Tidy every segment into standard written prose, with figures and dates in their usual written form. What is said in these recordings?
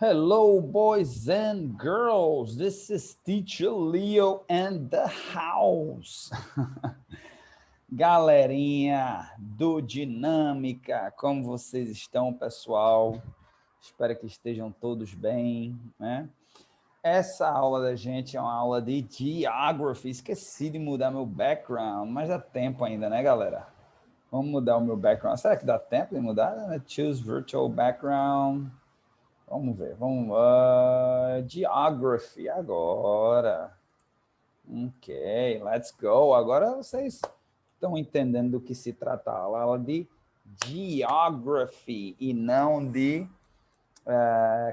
Hello, boys and girls. This is Teacher Leo and the house. Galerinha do Dinâmica, como vocês estão, pessoal? Espero que estejam todos bem, né? Essa aula da gente é uma aula de Geography. Esqueci de mudar meu background, mas dá tempo ainda, né, galera? Vamos mudar o meu background. Será que dá tempo de mudar? Choose Virtual Background. Vamos ver, vamos. Geography agora. Ok, let's go. Agora vocês estão entendendo do que se trata a aula de Geography e não de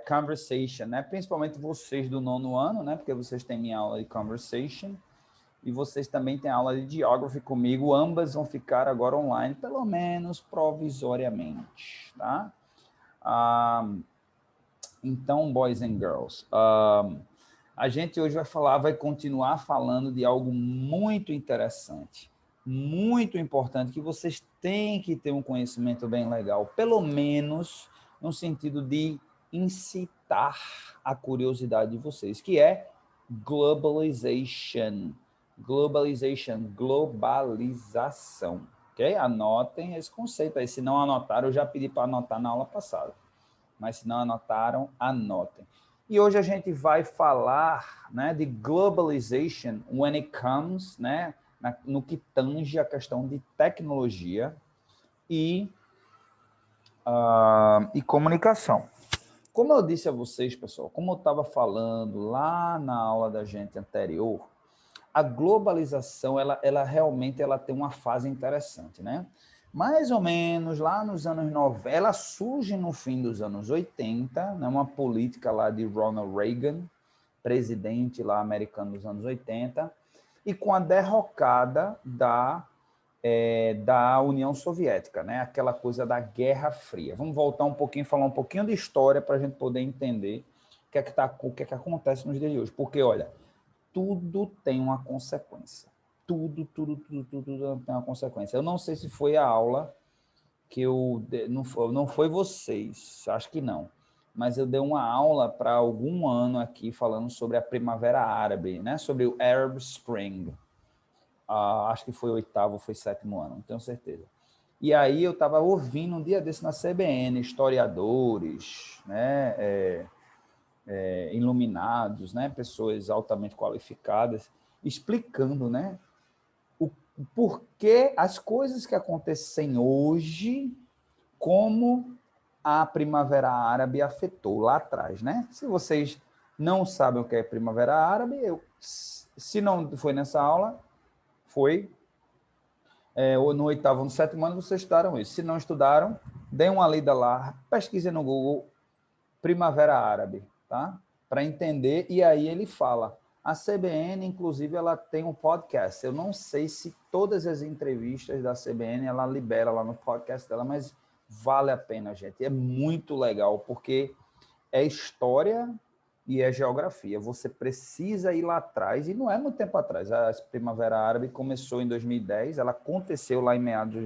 Conversation, né? Principalmente vocês do 9º ano, né? Porque vocês têm minha aula de Conversation e vocês também têm aula de Geography comigo. Ambas vão ficar agora online, pelo menos provisoriamente, tá? Então, boys and girls, a gente hoje vai continuar falando de algo muito interessante, muito importante, que vocês têm que ter um conhecimento bem legal, pelo menos no sentido de incitar a curiosidade de vocês, que é globalization. Globalização. Ok? Anotem esse conceito aí. Se não anotaram, eu já pedi para anotar na aula passada. Mas se não anotaram, anotem. E hoje a gente vai falar, né, de globalization when it comes, né, no que tange a questão de tecnologia e comunicação. Como eu disse a vocês, pessoal, como eu estava falando lá na aula da gente anterior, a globalização, ela realmente tem uma fase interessante, né? Mais ou menos lá nos anos 90, ela surge no fim dos anos 80, né, uma política lá de Ronald Reagan, presidente lá americano dos anos 80, e com a derrocada da União Soviética, né, aquela coisa da Guerra Fria. Vamos voltar um pouquinho, falar um pouquinho de história para a gente poder entender o que acontece nos dias de hoje. Porque, olha, tudo tem uma consequência. Tudo tem uma consequência. Eu não sei se foi a aula que não foi vocês, acho que não, mas eu dei uma aula para algum ano aqui falando sobre a Primavera Árabe, né? Sobre o Arab Spring. Acho que foi o 8º, foi 7º ano, não tenho certeza. E aí eu estava ouvindo um dia desse na CBN, historiadores, né? Iluminados, né? Pessoas altamente qualificadas, explicando, né? O porquê as coisas que acontecem hoje, como a Primavera Árabe afetou lá atrás, né? Se vocês não sabem o que é Primavera Árabe, se não foi nessa aula, foi ou no 8º ou no 7º ano, vocês estudaram isso. Se não estudaram, deem uma lida lá, pesquisem no Google Primavera Árabe, tá? Para entender, e aí ele fala. A CBN, inclusive, ela tem um podcast. Eu não sei se todas as entrevistas da CBN ela libera lá no podcast dela, mas vale a pena, gente. É muito legal, porque é história e é geografia. Você precisa ir lá atrás, e não é muito tempo atrás. A Primavera Árabe começou em 2010, ela aconteceu lá em meados de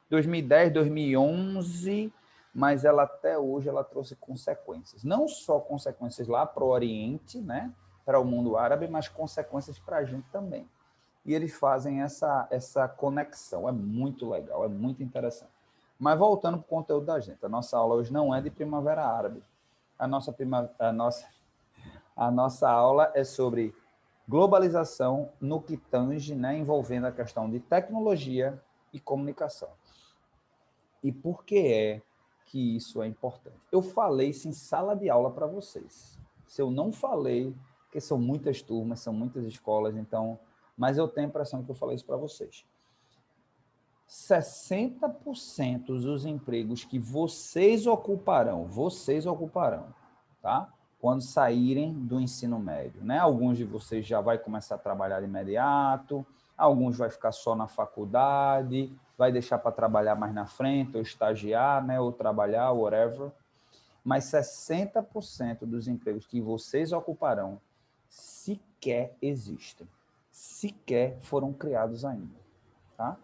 2010, 2011, mas ela até hoje ela trouxe consequências. Não só consequências lá para o Oriente, né, para o mundo árabe, mas consequências para a gente também. E eles fazem essa conexão. É muito legal, é muito interessante. Mas voltando para o conteúdo da gente, a nossa aula hoje não é de Primavera Árabe. A nossa aula é sobre globalização no que tange, né, envolvendo a questão de tecnologia e comunicação. E por que é que isso é importante? Eu falei isso em sala de aula para vocês. Se eu não falei, porque são muitas turmas, são muitas escolas, então, mas eu tenho a impressão que eu falei isso para vocês. 60% dos empregos que vocês ocuparão, tá? Quando saírem do ensino médio, né? Alguns de vocês já vai começar a trabalhar de imediato, alguns vai ficar só na faculdade, vai deixar para trabalhar mais na frente, ou estagiar, né? Ou trabalhar, whatever. Mas 60% dos empregos que vocês ocuparão sequer existem, sequer foram criados ainda, tá?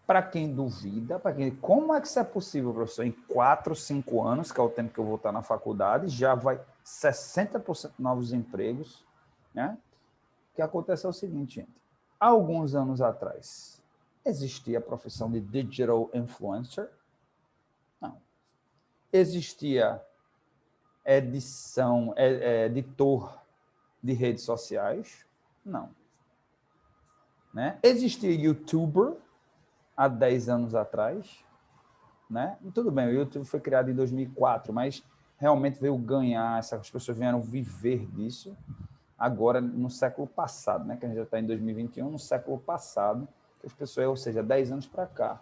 para quem duvida, como é que isso é possível, professor? Em 4, 5 anos, que é o tempo que eu vou estar na faculdade, já vai 60% novos empregos, né? O que acontece é o seguinte, gente. Há alguns anos atrás, existia a profissão de digital influencer? Não. Existia editor de redes sociais? Não. Né? Existia youtuber há 10 anos atrás? Né? E tudo bem, o YouTube foi criado em 2004, mas realmente veio ganhar, essas pessoas vieram viver disso agora no século passado, né? Que a gente já está em 2021, no século passado, que as pessoas, ou seja, 10 anos para cá.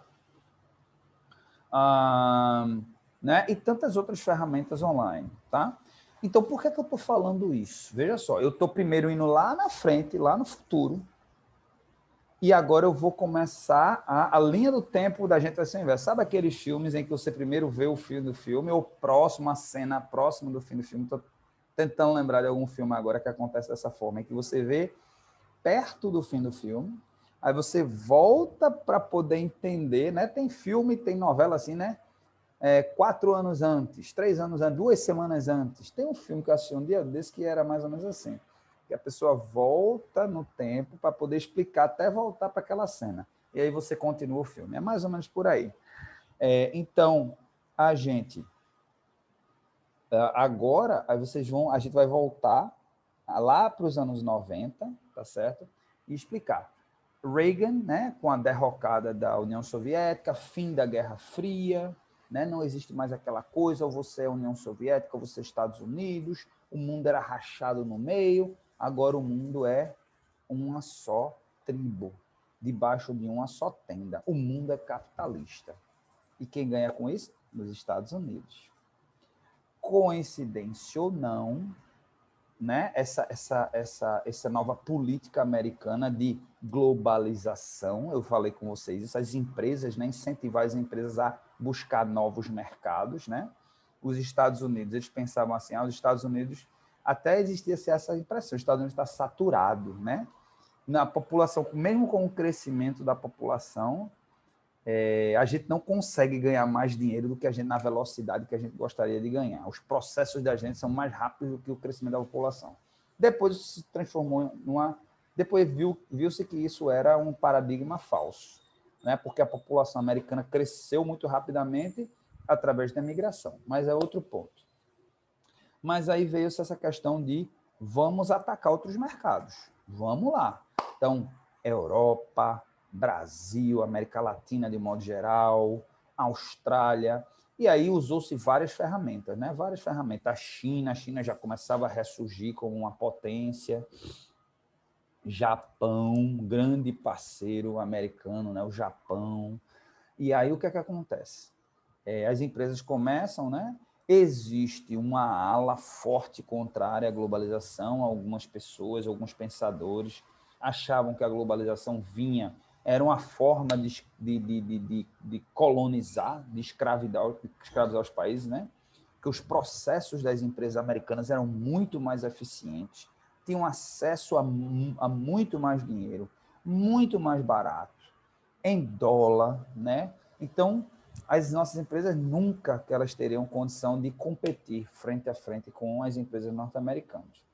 Né? E tantas outras ferramentas online, tá? Então, por que eu estou falando isso? Veja só, eu estou primeiro indo lá na frente, lá no futuro, e agora eu vou começar a linha do tempo da gente vai ser o inverso. Sabe aqueles filmes em que você primeiro vê o fim do filme, ou próximo, a cena próxima do fim do filme? Estou tentando lembrar de algum filme agora que acontece dessa forma, em que você vê perto do fim do filme, aí você volta para poder entender, né? Tem filme, tem novela assim, né? 4 anos antes, 3 anos antes, 2 semanas antes. Tem um filme que eu assisti um dia desse que era mais ou menos assim, que a pessoa volta no tempo para poder explicar até voltar para aquela cena. E aí você continua o filme. É mais ou menos por aí. Então, a gente agora, aí a gente vai voltar lá para os anos 90, tá certo? E explicar. Reagan, né, com a derrocada da União Soviética, fim da Guerra Fria, né, não existe mais aquela coisa, ou você é União Soviética, ou você é Estados Unidos, o mundo era rachado no meio, agora o mundo é uma só tribo, debaixo de uma só tenda. O mundo é capitalista. E quem ganha com isso? Os Estados Unidos. Coincidência ou não, né, essa nova política americana de globalização, eu falei com vocês, essas empresas, né, incentivar as empresas a buscar novos mercados, né? Os Estados Unidos, eles pensavam assim, os Estados Unidos, até existia essa impressão, os Estados Unidos está saturado, né? Na população, mesmo com o crescimento da população, a gente não consegue ganhar mais dinheiro do que a gente na velocidade que a gente gostaria de ganhar. Os processos da gente são mais rápidos do que o crescimento da população. Depois se transformou numa... Depois viu-se que isso era um paradigma falso, né? Porque a população americana cresceu muito rapidamente através da migração. Mas é outro ponto. Mas aí veio-se essa questão de vamos atacar outros mercados. Vamos lá. Então, Europa, Brasil, América Latina de modo geral, Austrália, e aí usou-se várias ferramentas, né? Várias ferramentas. A China já começava a ressurgir como uma potência. Japão, grande parceiro americano, né? O Japão. E aí o que é que acontece? As empresas começam, né? Existe uma ala forte contrária à globalização. Algumas pessoas, alguns pensadores achavam que a globalização era uma forma de colonizar, de escravizar os países, né? Que os processos das empresas americanas eram muito mais eficientes, tinham acesso a muito mais dinheiro, muito mais barato, em dólar, né? Então, as nossas empresas nunca que elas teriam condição de competir frente a frente com as empresas norte-americanas.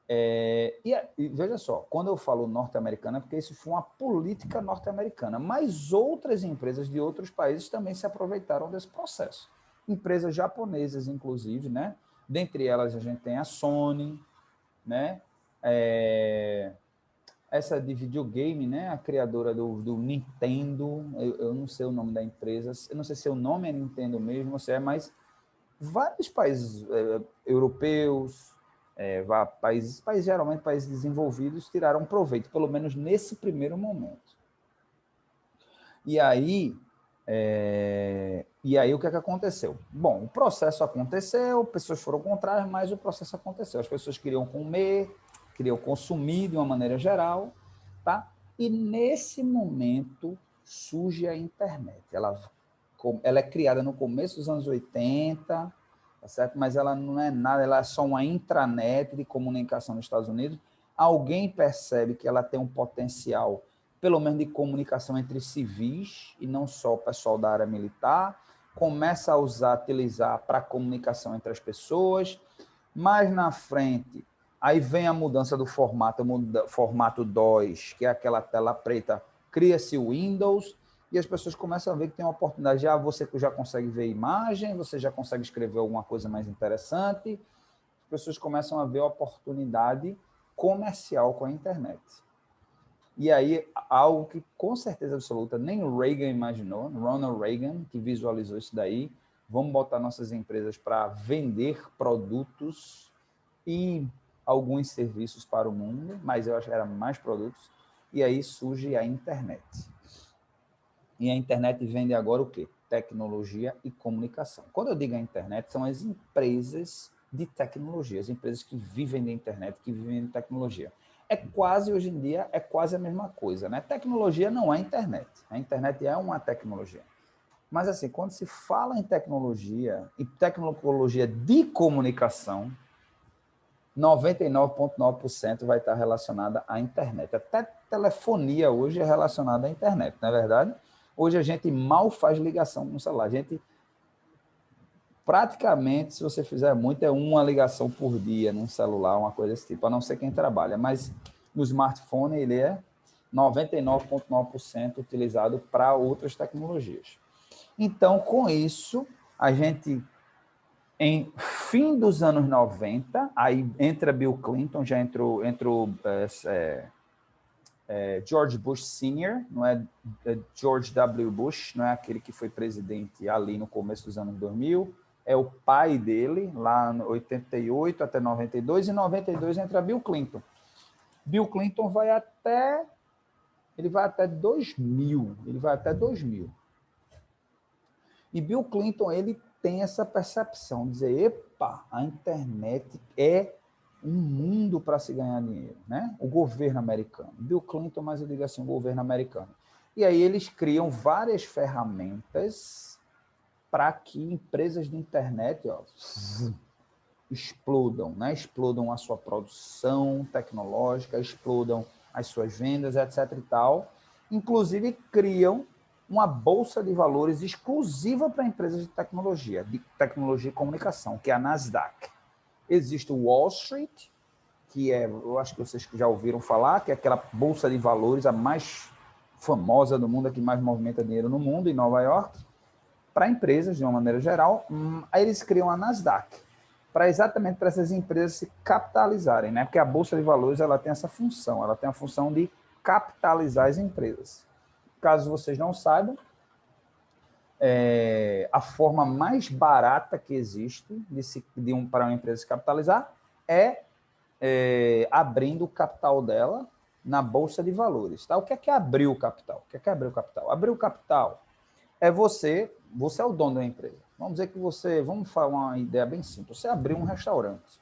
E veja só, quando eu falo norte-americana, é porque isso foi uma política norte-americana, mas outras empresas de outros países também se aproveitaram desse processo. Empresas japonesas, inclusive, né? Dentre elas a gente tem a Sony, né? Essa de videogame, né? A criadora do Nintendo, eu não sei o nome da empresa, eu não sei se o nome é Nintendo mesmo, se é, mas vários países europeus, países geralmente países desenvolvidos, tiraram proveito, pelo menos nesse primeiro momento. E aí o que é que aconteceu? Bom, o processo aconteceu, pessoas foram contrárias, mas o processo aconteceu. As pessoas queriam comer, queriam consumir de uma maneira geral, tá? E nesse momento surge a internet. Ela é criada no começo dos anos 80, tá certo? Mas ela não é nada, ela é só uma intranet de comunicação nos Estados Unidos. Alguém percebe que ela tem um potencial pelo menos de comunicação entre civis, e não só o pessoal da área militar, começa a utilizar para comunicação entre as pessoas. Mais na frente, aí vem a mudança do formato DOS, que é aquela tela preta, cria-se o Windows, e as pessoas começam a ver que tem uma oportunidade. Já você já consegue ver imagem, você já consegue escrever alguma coisa mais interessante, as pessoas começam a ver a oportunidade comercial com a internet. E aí, algo que com certeza absoluta nem o Reagan imaginou, Ronald Reagan, que visualizou isso daí, vamos botar nossas empresas para vender produtos e alguns serviços para o mundo, mas eu acho que era mais produtos, e aí surge a internet. E a internet vende agora o quê? Tecnologia e comunicação. Quando eu digo a internet, são as empresas de tecnologia, as empresas que vivem da internet, que vivem de tecnologia. É quase, hoje em dia, é quase a mesma coisa, né? Tecnologia não é internet. A internet é uma tecnologia. Mas, assim, quando se fala em tecnologia, e tecnologia de comunicação, 99,9% vai estar relacionada à internet. Até telefonia hoje é relacionada à internet, não é verdade? Hoje a gente mal faz ligação com o celular. A gente, praticamente, se você fizer muito, é uma ligação por dia num celular, uma coisa desse tipo, a não ser quem trabalha. Mas o smartphone, ele é 99,9% utilizado para outras tecnologias. Então, com isso, a gente, em fim dos anos 90, aí entra Bill Clinton, já entrou George Bush Sr., não é George W. Bush, não é aquele que foi presidente ali no começo dos anos 2000, é o pai dele, lá em 88 até 92, e em 92 entra Bill Clinton. Bill Clinton vai até 2000, ele vai até 2000. E Bill Clinton, ele tem essa percepção, de dizer, epa, a internet é um mundo para se ganhar dinheiro, né? O governo americano. Bill Clinton, mas eu digo assim, o governo americano. E aí eles criam várias ferramentas para que empresas de internet, ó, explodam, né? Explodam a sua produção tecnológica, explodam as suas vendas, etc. e tal. Inclusive, criam uma bolsa de valores exclusiva para empresas de tecnologia e comunicação, que é a Nasdaq. Existe o Wall Street, que é, eu acho que vocês já ouviram falar, que é aquela bolsa de valores, a mais famosa do mundo, a que mais movimenta dinheiro no mundo, em Nova York, para empresas, de uma maneira geral. Aí eles criam a Nasdaq, exatamente para essas empresas se capitalizarem, né? Porque a bolsa de valores, ela tem essa função, ela tem a função de capitalizar as empresas. Caso vocês não saibam, a forma mais barata que existe para uma empresa se capitalizar é abrindo o capital dela na Bolsa de Valores. Tá? O que é abrir o capital? O que é abrir o capital? Abrir o capital é você é o dono da empresa. Vamos dizer que vamos falar uma ideia bem simples, você abriu um restaurante.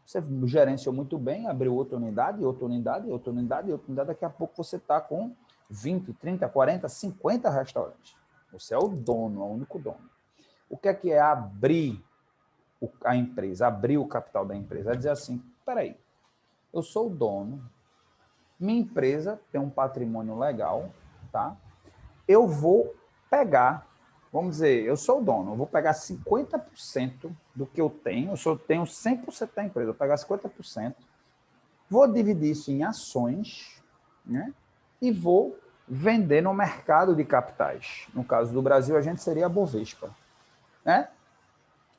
Você gerenciou muito bem, abriu outra unidade, outra unidade, outra unidade, outra unidade, daqui a pouco você está com 20, 30, 40, 50 restaurantes. Você é o dono, é o único dono. O que é abrir a empresa, abrir o capital da empresa? É dizer assim, peraí, eu sou o dono, minha empresa tem um patrimônio legal, tá? Eu vou pegar, vamos dizer, eu sou o dono, eu vou pegar 50% do que eu tenho 100% da empresa, eu vou pegar 50%, vou dividir isso em ações, né? E vou vender no mercado de capitais. No caso do Brasil, a gente seria a Bovespa, né?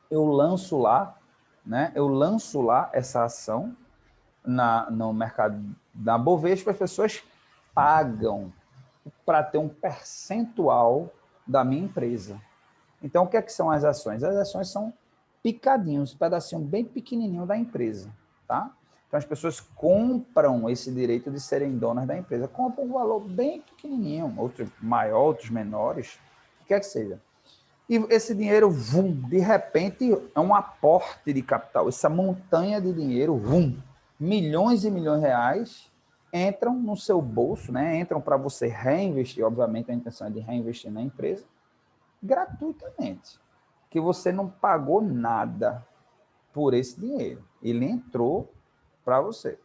Eu lanço lá, né? Eu lanço lá essa ação no mercado da Bovespa, as pessoas pagam para ter um percentual da minha empresa. Então, o que são as ações? As ações são picadinhos, um pedacinho bem pequenininho da empresa, tá? Então, as pessoas compram esse direito de serem donas da empresa, compram um valor bem pequenininho, outros maior, outros menores, o que quer que seja. E esse dinheiro, de repente, é um aporte de capital. Essa montanha de dinheiro, milhões e milhões de reais, entram no seu bolso, né? Entram para você reinvestir. Obviamente, a intenção é de reinvestir na empresa gratuitamente. Que você não pagou nada por esse dinheiro. Ele entrou para você.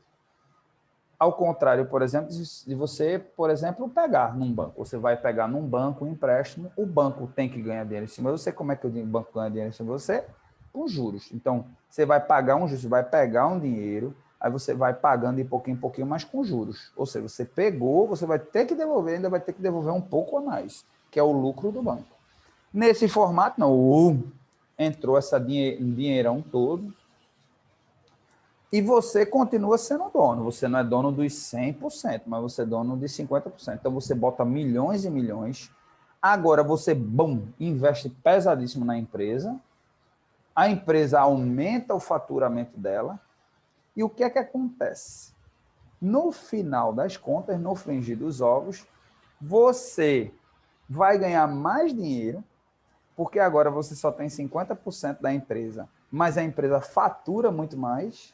Ao contrário, por exemplo, de você, por exemplo, pegar num banco. Você vai pegar num banco um empréstimo, o banco tem que ganhar dinheiro em cima de você. Como é que o banco ganha dinheiro em cima de você? Com juros. Então, você vai pagar um juros, você vai pegar um dinheiro, aí você vai pagando de pouquinho em pouquinho, mas com juros. Ou seja, você pegou, você vai ter que devolver, ainda vai ter que devolver um pouco a mais, que é o lucro do banco. Nesse formato, não. Entrou essa dinheirão todo, e você continua sendo dono. Você não é dono dos 100%, mas você é dono de 50%. Então, você bota milhões e milhões. Agora, você, investe pesadíssimo na empresa. A empresa aumenta o faturamento dela. E o que é que acontece? No final das contas, no frigir dos ovos, você vai ganhar mais dinheiro, porque agora você só tem 50% da empresa, mas a empresa fatura muito mais.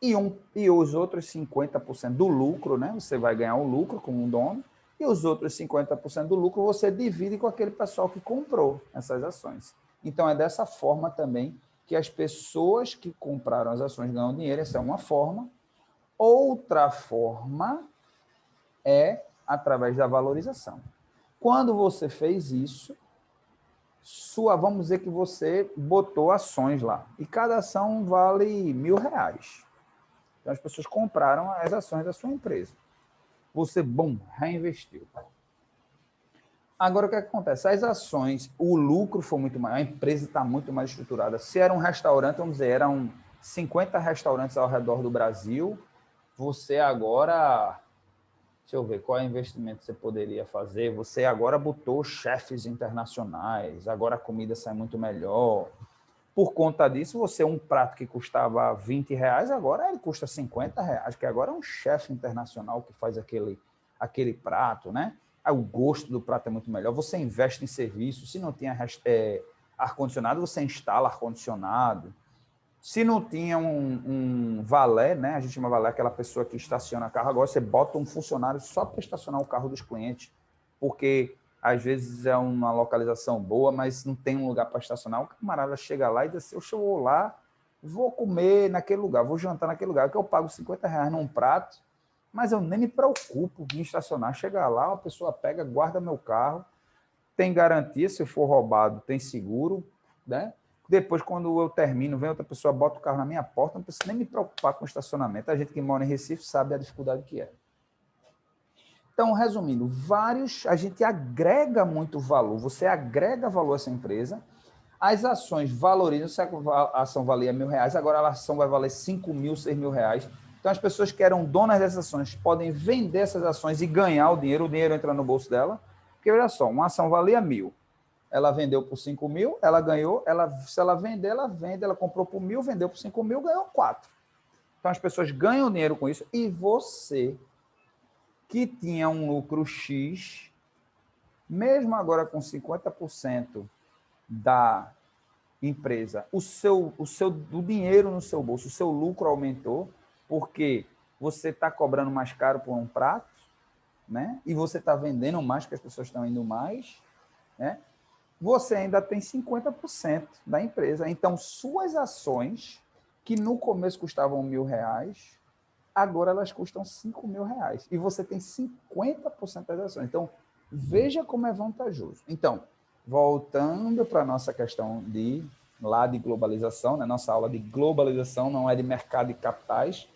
E os outros 50% do lucro, né? Você vai ganhar o lucro como dono, e os outros 50% do lucro você divide com aquele pessoal que comprou essas ações. Então, é dessa forma também que as pessoas que compraram as ações ganham dinheiro. Essa é uma forma. Outra forma é através da valorização. Quando você fez isso, vamos dizer que você botou ações lá, e cada ação vale R$ 1.000. Então, as pessoas compraram as ações da sua empresa. Você, reinvestiu. Agora, o que acontece? As ações, o lucro foi muito maior, a empresa está muito mais estruturada. Se era um restaurante, vamos dizer, eram 50 restaurantes ao redor do Brasil, você agora... Deixa eu ver, qual é o investimento que você poderia fazer? Você agora botou chefes internacionais, agora a comida sai muito melhor. Por conta disso, um prato que custava R$ 20, agora ele custa R$ 50, que agora é um chefe internacional que faz aquele prato, né? Aí o gosto do prato é muito melhor. Você investe em serviço. Se não tinha ar-condicionado, você instala ar-condicionado. Se não tinha um valet, né? A gente chama valet aquela pessoa que estaciona carro. Agora você bota um funcionário só para estacionar o carro dos clientes, porque às vezes é uma localização boa, mas não tem um lugar para estacionar. O camarada chega lá e diz assim: eu vou lá, vou comer naquele lugar, vou jantar naquele lugar, que eu pago R$ 50 num prato, mas eu nem me preocupo em estacionar. Chega lá, uma pessoa pega, guarda meu carro, tem garantia, se for roubado, tem seguro, né? Depois, quando eu termino, vem outra pessoa, bota o carro na minha porta, não preciso nem me preocupar com o estacionamento. A gente que mora em Recife sabe a dificuldade que é. Então, resumindo, a gente agrega muito valor, você agrega valor a essa empresa, as ações valorizam, se a ação valia R$ 1.000, agora a ação vai valer R$ 5.000, R$ 6.000. Então, as pessoas que eram donas dessas ações podem vender essas ações e ganhar o dinheiro entra no bolso dela, porque, olha só, uma ação valia 1.000, ela vendeu por 5.000, ela ganhou, se ela vender, ela vende, ela comprou por 1.000, vendeu por 5.000, ganhou 4. Então, as pessoas ganham dinheiro com isso, e você que tinha um lucro X, mesmo agora com 50% da empresa, o dinheiro no seu bolso, o seu lucro aumentou, porque você está cobrando mais caro por um prato, né? E você está vendendo mais, porque as pessoas estão indo mais, né? Você ainda tem 50% da empresa. Então, suas ações, que no começo custavam R$ 1.000, agora elas custam R$ 5.000. E você tem 50% das ações. Então, veja como é vantajoso. Então, voltando para a nossa questão de globalização, né? Nossa aula de globalização não é de mercado de capitais.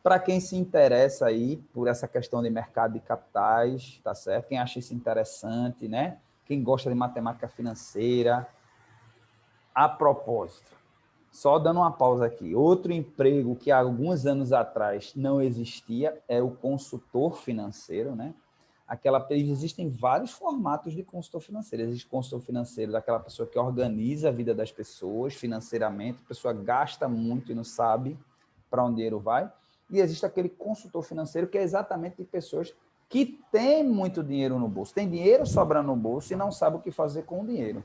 Para quem se interessa aí por essa questão de mercado de capitais, tá certo? Quem acha isso interessante, né? Quem gosta de matemática financeira. A propósito, só dando uma pausa aqui, outro emprego que há alguns anos atrás não existia é o consultor financeiro, né? Existem vários formatos de consultor financeiro. Existe consultor financeiro daquela pessoa que organiza a vida das pessoas financeiramente, a pessoa gasta muito e não sabe para onde o dinheiro vai. E existe aquele consultor financeiro que é exatamente de pessoas que têm muito dinheiro no bolso, tem dinheiro sobrando no bolso e não sabe o que fazer com o dinheiro.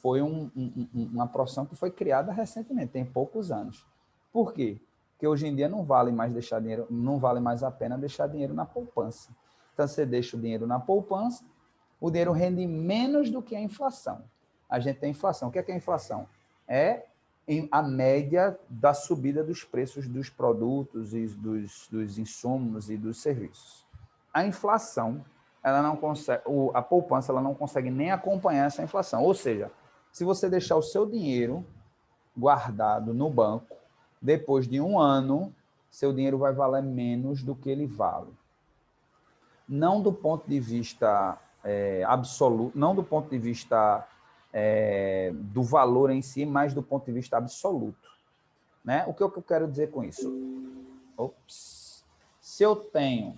Foi uma profissão que foi criada recentemente, tem poucos anos. Por quê? Porque hoje em dia não vale mais deixar dinheiro, não vale mais a pena deixar dinheiro na poupança. Então, você deixa o dinheiro na poupança, o dinheiro rende menos do que a inflação. A gente tem inflação. O que é a inflação? É a média da subida dos preços dos produtos e dos insumos e dos serviços. A inflação, ela não consegue, a poupança, ela não consegue nem acompanhar essa inflação. Ou seja, se você deixar o seu dinheiro guardado no banco, depois de um ano, seu dinheiro vai valer menos do que ele vale. Não do ponto de vista absoluto, não do ponto de vista do valor em si, mas do ponto de vista absoluto. Né? O que eu quero dizer com isso? Ops. Se eu tenho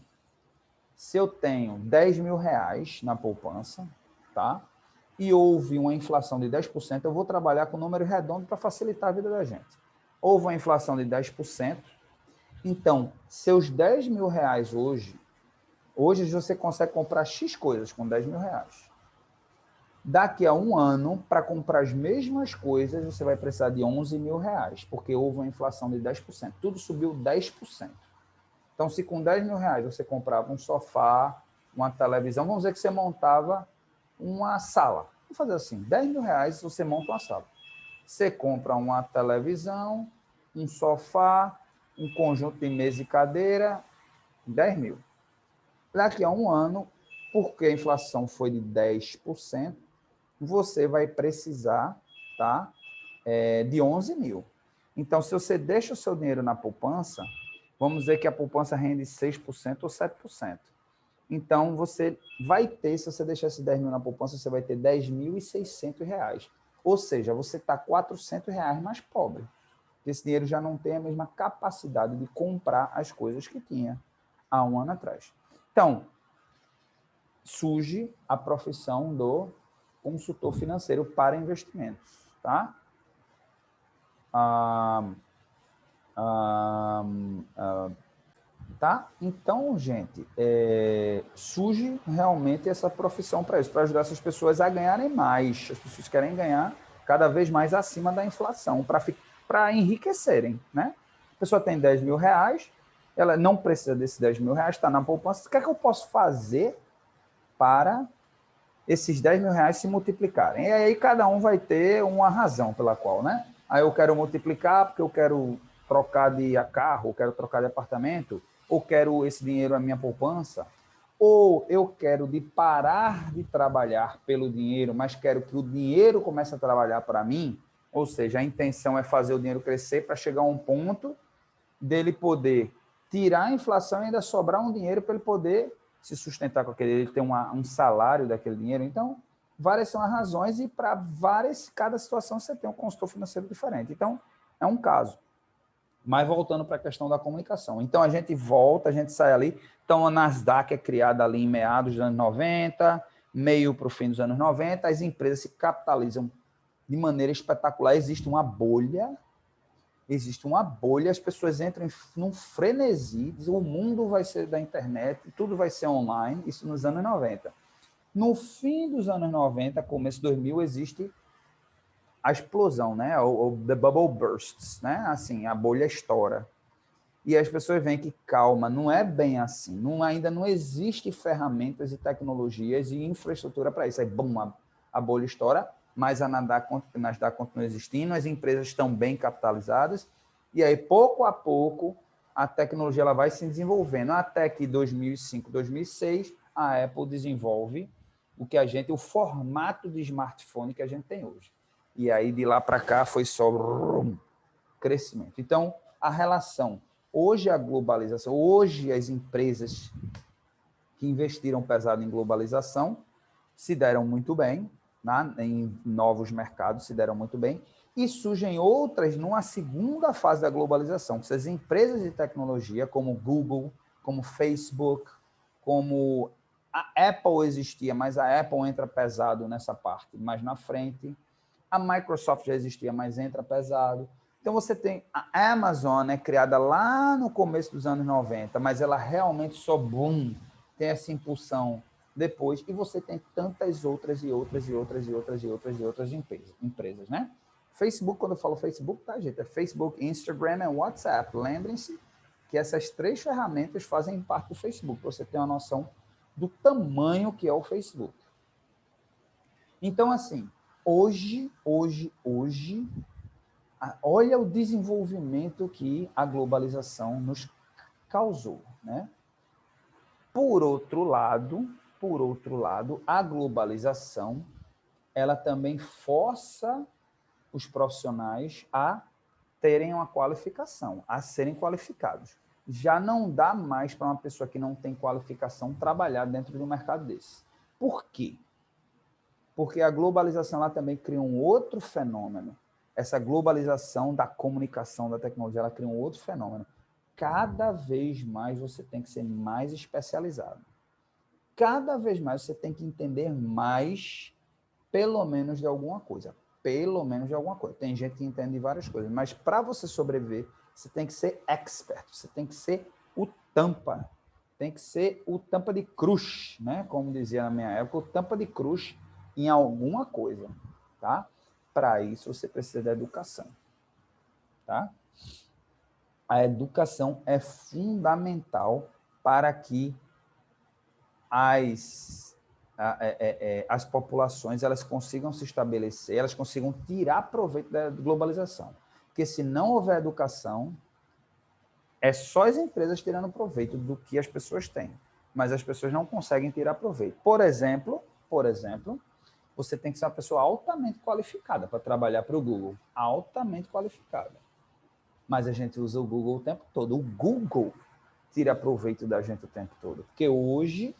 10 mil reais na poupança, tá? E houve uma inflação de 10%, eu vou trabalhar com número redondo para facilitar a vida da gente. Houve uma inflação de 10%, então, seus 10 mil reais hoje você consegue comprar X coisas com 10 mil reais. Daqui a um ano, para comprar as mesmas coisas, você vai precisar de 11 mil reais, porque houve uma inflação de 10%. Tudo subiu 10%. Então, se com 10 mil reais você comprava um sofá, uma televisão, vamos dizer que você montava uma sala. Vamos fazer assim, 10 mil reais você monta uma sala. Você compra uma televisão, um sofá, um conjunto de mesa e cadeira, 10 mil. Daqui a um ano, porque a inflação foi de 10%, você vai precisar, tá, de 11 mil. Então, se você deixa o seu dinheiro na poupança, vamos dizer que a poupança rende 6% ou 7%. Então, você vai ter, se você deixar esses 10 mil na poupança, você vai ter 10.600 reais. Ou seja, você está 400 reais mais pobre. Esse dinheiro já não tem a mesma capacidade de comprar as coisas que tinha há um ano atrás. Então, surge a profissão do consultor financeiro para investimentos, tá? Tá? Então, gente, surge realmente essa profissão para isso, para ajudar essas pessoas a ganharem mais. As pessoas querem ganhar cada vez mais acima da inflação, para enriquecerem, né? A pessoa tem 10 mil reais, ela não precisa desses 10 mil reais, está na poupança. O que é que eu posso fazer para esses 10 mil reais se multiplicarem? E aí cada um vai ter uma razão pela qual, né? Aí eu quero multiplicar porque eu quero trocar de carro, eu quero trocar de apartamento, ou quero esse dinheiro na minha poupança, ou eu quero parar de trabalhar pelo dinheiro, mas quero que o dinheiro comece a trabalhar para mim, ou seja, a intenção é fazer o dinheiro crescer para chegar a um ponto dele poder tirar a inflação e ainda sobrar um dinheiro para ele poder se sustentar com aquele, ele ter um salário daquele dinheiro. Então, várias são as razões e para cada situação você tem um consultor financeiro diferente. Então, é um caso. Mas voltando para a questão da comunicação. Então, a gente volta, a gente sai ali. Então, a Nasdaq é criada ali em meados dos anos 90, meio para o fim dos anos 90, as empresas se capitalizam de maneira espetacular. Existe uma bolha, as pessoas entram num frenesi, o mundo vai ser da internet, tudo vai ser online, isso nos anos 90. No fim dos anos 90, começo de 2000, existe a explosão, né? O the bubble bursts, né? Assim, a bolha estoura. E as pessoas veem que, calma, não é bem assim. Ainda não existe ferramentas e tecnologias e infraestrutura para isso. Aí, bum, a bolha estoura, mas a Nasdaq continua existindo, as empresas estão bem capitalizadas, e aí, pouco a pouco, a tecnologia ela vai se desenvolvendo, até que 2005, 2006, a Apple desenvolve o formato de smartphone que a gente tem hoje. E aí, de lá para cá, foi só crescimento. Então, a relação, hoje a globalização, hoje as empresas que investiram pesado em globalização se deram muito bem, né? Em novos mercados se deram muito bem, e surgem outras numa segunda fase da globalização, que essas empresas de tecnologia, como Google, como Facebook, como a Apple existia, mas a Apple entra pesado nessa parte mais na frente. A Microsoft já existia, mas entra pesado. Então, você tem a Amazon, né, criada lá no começo dos anos 90, mas ela realmente só, boom, tem essa impulsão depois. E você tem tantas outras empresas, né? Facebook, quando eu falo Facebook, tá, gente? É Facebook, Instagram e WhatsApp. Lembrem-se que essas três ferramentas fazem parte do Facebook, para você ter uma noção do tamanho que é o Facebook. Então, assim, hoje, Olha o desenvolvimento que a globalização nos causou, né? Por outro lado, a globalização, ela também força os profissionais a terem uma qualificação, a serem qualificados. Já não dá mais para uma pessoa que não tem qualificação trabalhar dentro de um mercado desse. Por quê? Porque a globalização ela também cria um outro fenômeno. Essa globalização da comunicação, da tecnologia, ela cria um outro fenômeno. Cada vez mais você tem que ser mais especializado. Cada vez mais você tem que entender mais, pelo menos de alguma coisa. Pelo menos de alguma coisa. Tem gente que entende de várias coisas, mas para você sobreviver, você tem que ser expert, você tem que ser o tampa. Tem que ser o tampa de cruz, né? Como dizia na minha época, o tampa de cruz em alguma coisa, tá? Para isso você precisa da educação, tá? A educação é fundamental para que as populações elas consigam se estabelecer, elas consigam tirar proveito da globalização. Porque se não houver educação, é só as empresas tirando proveito do que as pessoas têm, mas as pessoas não conseguem tirar proveito. Por exemplo, você tem que ser uma pessoa altamente qualificada para trabalhar para o Google, altamente qualificada. Mas a gente usa o Google o tempo todo. O Google tira proveito da gente o tempo todo, porque hoje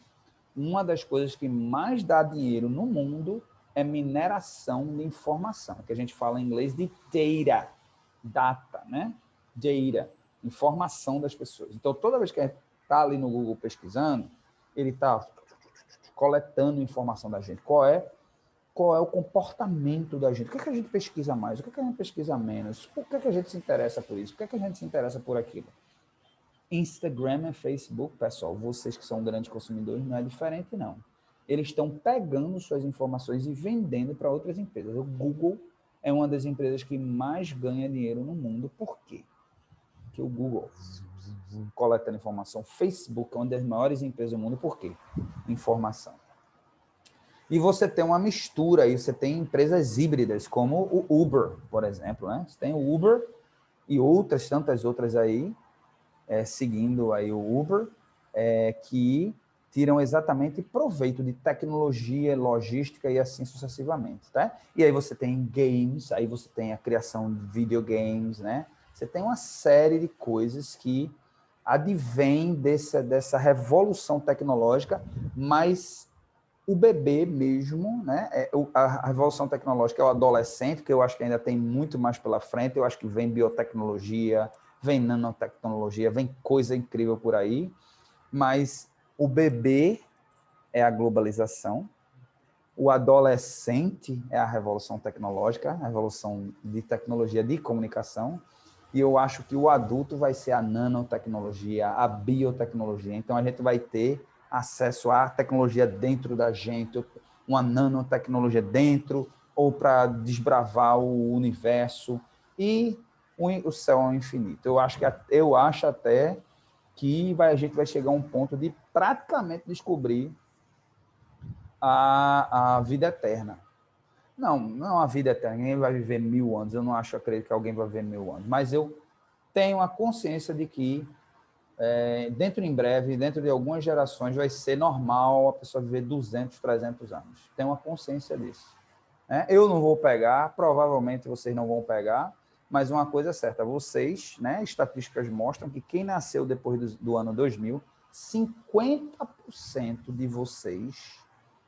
uma das coisas que mais dá dinheiro no mundo é mineração de informação, que a gente fala em inglês de data, né? Data, informação das pessoas. Então, toda vez que a gente está ali no Google pesquisando, ele está coletando informação da gente. Qual é o comportamento da gente? O que é que a gente pesquisa mais? O que é que a gente pesquisa menos? Por que é que a gente se interessa por isso? Por que é que a gente se interessa por aquilo? Instagram e Facebook, pessoal, vocês que são grandes consumidores, não é diferente, não. Eles estão pegando suas informações e vendendo para outras empresas. O Google é uma das empresas que mais ganha dinheiro no mundo. Por quê? Porque o Google coletando informação. Facebook é uma das maiores empresas do mundo. Por quê? Informação. E você tem uma mistura aí, você tem empresas híbridas, como o Uber, por exemplo, né? Você tem o Uber e tantas outras aí, seguindo aí o Uber, que tiram exatamente proveito de tecnologia, logística e assim sucessivamente, tá? E aí você tem games, aí você tem a criação de videogames, né? Você tem uma série de coisas que advém dessa revolução tecnológica, mas o bebê mesmo, né? A revolução tecnológica é o adolescente, que eu acho que ainda tem muito mais pela frente, eu acho que vem biotecnologia, vem nanotecnologia, vem coisa incrível por aí, mas o bebê é a globalização, o adolescente é a revolução tecnológica, a revolução de tecnologia de comunicação, e eu acho que o adulto vai ser a nanotecnologia, a biotecnologia. Então, a gente vai ter acesso à tecnologia dentro da gente, uma nanotecnologia dentro, ou para desbravar o universo, e o céu é infinito. Eu acho até que a gente vai chegar a um ponto de praticamente descobrir a vida eterna. Não a vida eterna, ninguém vai viver 1000 anos, eu não acredito que alguém vai viver 1000 anos, mas eu tenho a consciência de que em breve, dentro de algumas gerações, vai ser normal a pessoa viver 200, 300 anos. Tenho uma consciência disso. Né? Eu não vou pegar, provavelmente vocês não vão pegar, mas uma coisa é certa, vocês, né, estatísticas mostram que quem nasceu depois do ano 2000, 50% de vocês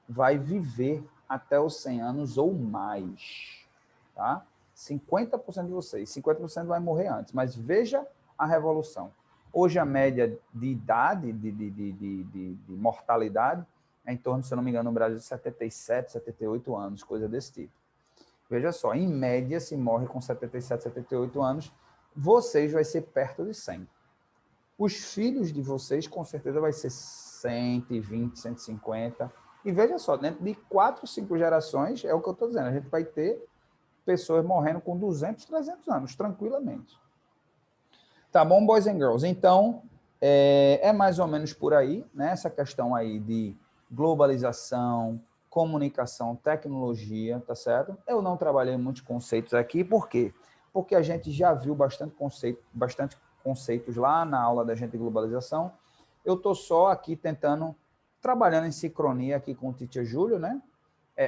vai viver até os 100 anos ou mais, tá? 50% de vocês, 50% vai morrer antes, mas veja a revolução. Hoje a média de idade, de mortalidade, é em torno, se eu não me engano, no Brasil, 77, 78 anos, coisa desse tipo. Veja só, em média, se morre com 77, 78 anos, vocês vai ser perto de 100. Os filhos de vocês, com certeza, vai ser 120, 150. E veja só, dentro de 4, 5 gerações, é o que eu estou dizendo, a gente vai ter pessoas morrendo com 200, 300 anos, tranquilamente. Tá bom, boys and girls? Então, é mais ou menos por aí, né? Essa questão aí de globalização, comunicação, tecnologia, tá certo? Eu não trabalhei muitos conceitos aqui, por quê? porque a gente já viu bastante conceitos lá na aula da gente de globalização. Eu estou só aqui tentando, trabalhando em sincronia aqui com o Teacher Júlio, né?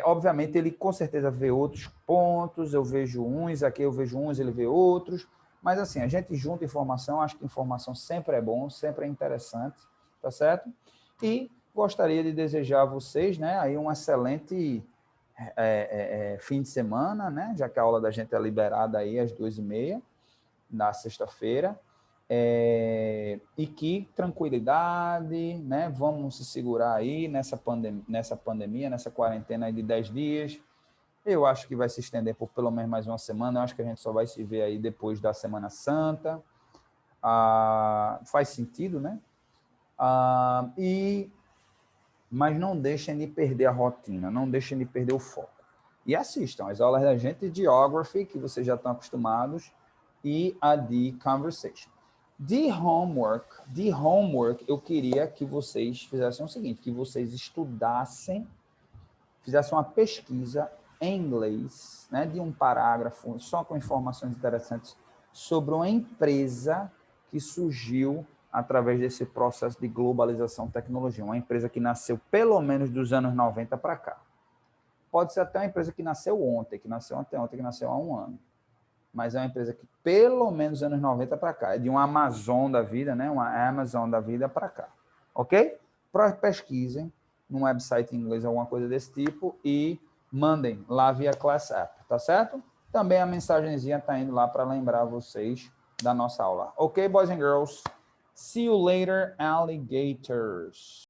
Obviamente, ele com certeza vê outros pontos, eu vejo uns, aqui eu vejo uns, ele vê outros, mas assim, a gente junta informação, acho que informação sempre é bom, sempre é interessante, tá certo? E gostaria de desejar a vocês, né, aí um excelente fim de semana, né, já que a aula da gente é liberada aí às 2h30 na sexta-feira, e que tranquilidade, né? Vamos se segurar aí nessa pandemia, nessa quarentena aí de 10 dias. Eu acho que vai se estender por pelo menos mais uma semana. Eu acho que a gente só vai se ver aí depois da Semana Santa. Faz sentido, né? Mas não deixem de perder a rotina, não deixem de perder o foco. E assistam as aulas da gente de Geography, que vocês já estão acostumados, e a de Conversation. De homework, eu queria que vocês fizessem o seguinte, que vocês estudassem, fizessem uma pesquisa em inglês, né, de um parágrafo, só com informações interessantes, sobre uma empresa que surgiu através desse processo de globalização tecnologia, uma empresa que nasceu pelo menos dos anos 90 para cá. Pode ser até uma empresa que nasceu ontem, que nasceu anteontem, que nasceu há um ano. Mas é uma empresa que, pelo menos, anos 90 para cá, é de uma Amazon da vida, né? Uma Amazon da vida para cá. Ok? Pesquisem num website em inglês, alguma coisa desse tipo, e mandem lá via Class App, tá certo? Também a mensagenzinha está indo lá para lembrar vocês da nossa aula. Ok, boys and girls? See you later, alligators.